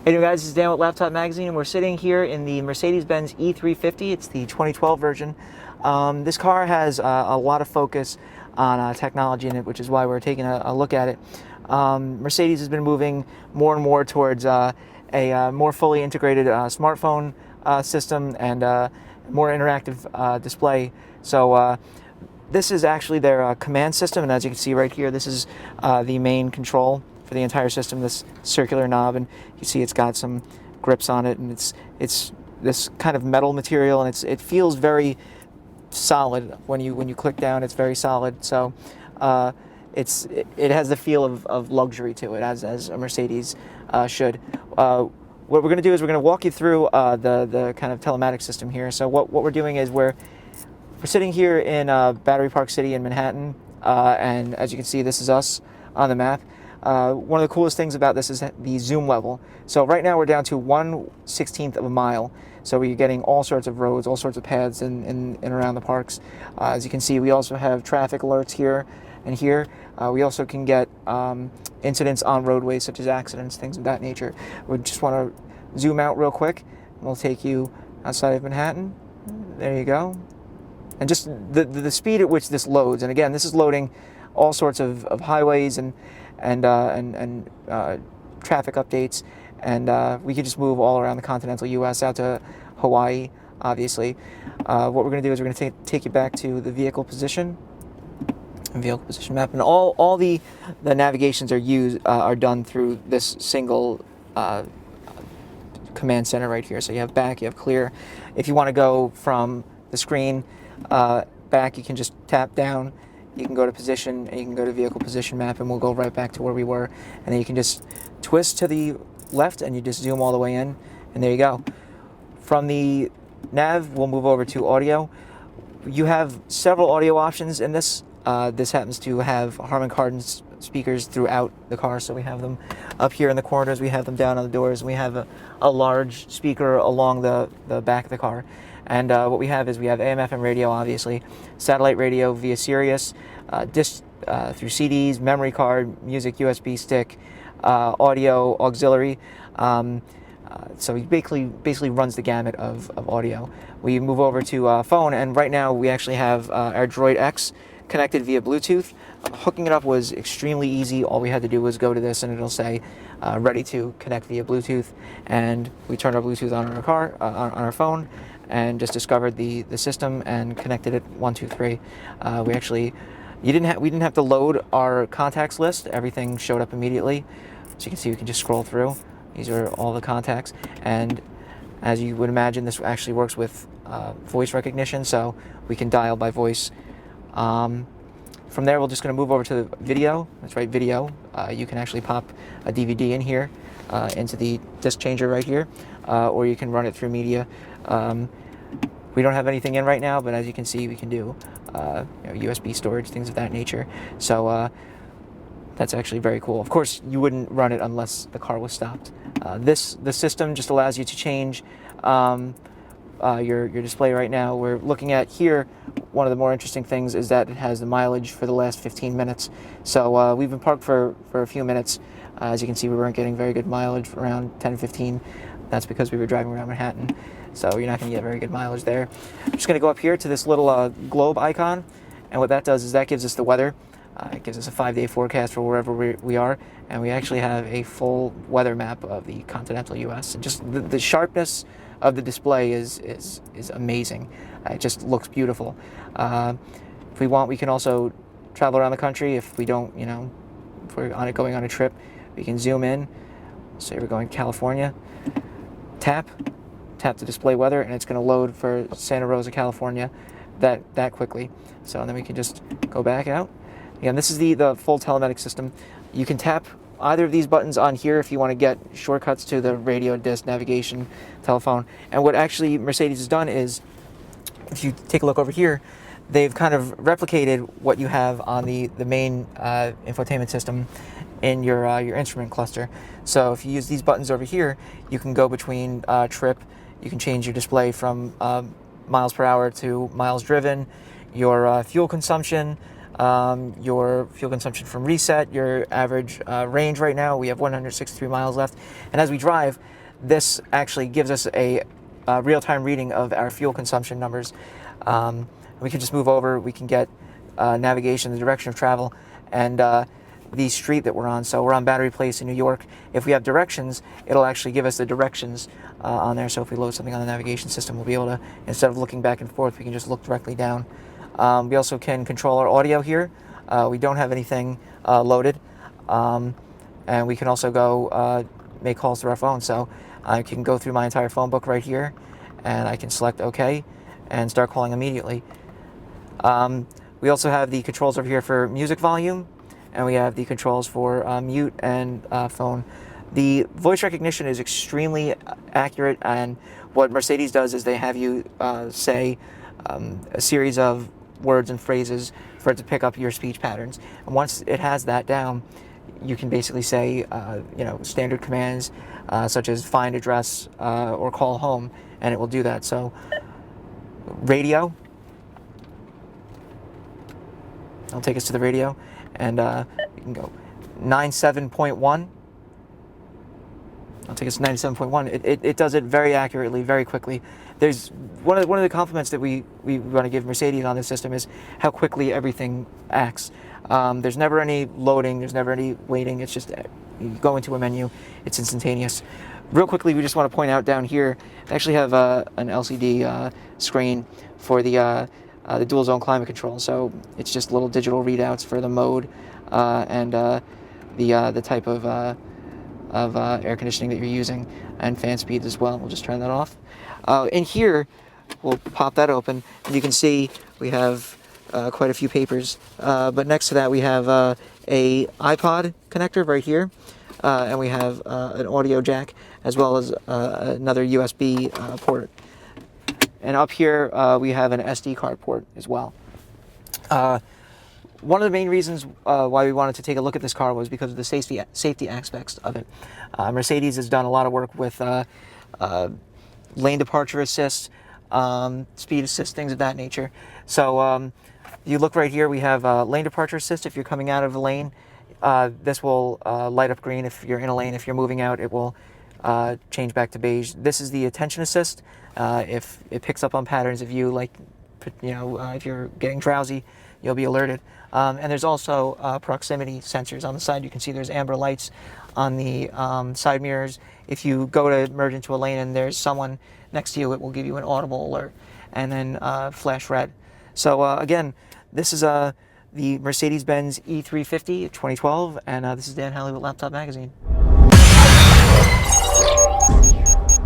Hey guys, this is Dan with Laptop Magazine, and we're sitting here in the Mercedes Benz E350. It's the 2012 version. This car has a lot of focus on technology in it, which is why we're taking a look at it. Mercedes has been moving more and more towards a more fully integrated smartphone system and more interactive display. So this is actually their command system, and as you can see right here, this is the main control for the entire system, this circular knob, and you see it's got some grips on it, and it's this kind of metal material, and it feels very solid when you click down. It's very solid, so it has the feel of luxury to it, as a Mercedes should. What we're going to do is we're going to walk you through the kind of telematics system here. So what we're doing is we're sitting here in Battery Park City in Manhattan, and as you can see, this is us on the map. One of the coolest things about this is the zoom level. So right now we're down to 1/16 of a mile. So we're getting all sorts of roads, all sorts of paths in and around the parks. As you can see, we also have traffic alerts here and here. We also can get incidents on roadways, such as accidents, things of that nature. We just want to zoom out real quick. We'll take you outside of Manhattan. There you go. And just the speed at which this loads. And again, this is loading all sorts of highways and traffic updates, and we could just move all around the continental U.S. out to Hawaii, obviously. What we're going to do is we're going to take you back to the vehicle position map, and all the navigations are done through this single command center right here. So you have back, you have clear. If you want to go from the screen back, you can just tap down. You can go to position, and you can go to vehicle position map, and we'll go right back to where we were. And then you can just twist to the left, and you just zoom all the way in, and there you go. From the nav, we'll move over to audio. You have several audio options in this. This happens to have Harman Kardon speakers throughout the car, so we have them up here in the corners, we have them down on the doors, and we have a large speaker along the back of the car. And what we have is we have AM/FM radio, obviously, satellite radio via Sirius, disc through CDs, memory card, music, USB stick, audio, auxiliary. So he basically runs the gamut of audio. We move over to phone, and right now we actually have our Droid X connected via Bluetooth. Hooking it up was extremely easy. All we had to do was go to this, and it'll say ready to connect via Bluetooth. And we turned our Bluetooth on our car, on our phone, and just discovered the system and connected it 1, 2, 3. We didn't have to load our contacts list. Everything showed up immediately. So you can see we can just scroll through. These are all the contacts, and as you would imagine, this actually works with voice recognition, so we can dial by voice. From there, we're just going to move over to the video. That's right, video. You can actually pop a DVD in here into the disc changer right here, or you can run it through media. We don't have anything in right now, but as you can see, we can do USB storage, things of that nature. So that's actually very cool. Of course, you wouldn't run it unless the car was stopped. The system just allows you to change your display right now. We're looking at here. One of the more interesting things is that it has the mileage for the last 15 minutes. So we've been parked for a few minutes. As you can see, we weren't getting very good mileage, around 10, 15. That's because we were driving around Manhattan. So you're not going to get very good mileage there. I'm just going to go up here to this little globe icon, and what that does is that gives us the weather. It gives us a 5-day forecast for wherever we are, and we actually have a full weather map of the continental U.S. And just the sharpness of the display is amazing. It just looks beautiful. If we want, we can also travel around the country. If we don't, if we're going on a trip, we can zoom in. Say we're going to California. Tap the display weather, and it's going to load for Santa Rosa, California, that quickly. So then we can just go back out. Again, this is the full telematics system. You can tap either of these buttons on here if you want to get shortcuts to the radio, disc, navigation, telephone. And what actually Mercedes has done is, if you take a look over here, they've kind of replicated what you have on the main infotainment system in your instrument cluster. So if you use these buttons over here, you can go between trip. You can change your display from miles per hour to miles driven, your fuel consumption, from reset, your average range right now. We have 163 miles left. And as we drive, this actually gives us a real-time reading of our fuel consumption numbers. We can just move over, we can get navigation, the direction of travel, and the street that we're on. So we're on Battery Place in New York. If we have directions, it'll actually give us the directions on there. So if we load something on the navigation system, we'll be able to, instead of looking back and forth, we can just look directly down. We also can control our audio here. We don't have anything loaded. And we can also go make calls through our phone. So I can go through my entire phone book right here, and I can select OK and start calling immediately. We also have the controls over here for music volume, and we have the controls for mute and phone. The voice recognition is extremely accurate, and what Mercedes does is they have you say a series of words and phrases for it to pick up your speech patterns. And once it has that down, you can basically say, standard commands such as find address or call home, and it will do that. So, radio. It'll take us to the radio, and you can go 97.1. I'll take us to 97.1. It does it very accurately, very quickly. There's one of the compliments that we want to give Mercedes on this system is how quickly everything acts. There's never any loading, there's never any waiting. It's just you go into a menu, it's instantaneous. Real quickly, we just want to point out down here, they actually have an LCD screen for the dual zone climate control. So it's just little digital readouts for the mode and the type of air conditioning that you're using, and fan speeds as well. We'll just turn that off. In here, we'll pop that open, and you can see we have quite a few papers. But next to that, we have a iPod connector right here, and we have an audio jack as well as another USB port. And up here, we have an SD card port as well. One of the main reasons why we wanted to take a look at this car was because of the safety aspects of it. Mercedes has done a lot of work with lane departure assist, speed assist, things of that nature. So you look right here, we have lane departure assist. If you're coming out of a lane, this will light up green. If you're in a lane, if you're moving out, it will change back to beige. This is the attention assist. If it picks up on patterns of you, like if you're getting drowsy, you'll be alerted. And there's also proximity sensors on the side. You can see there's amber lights on the side mirrors. If you go to merge into a lane and there's someone next to you, it will give you an audible alert and then flash red. So again, this is the Mercedes Benz E350 2012, and this is Dan Halley with Laptop Magazine.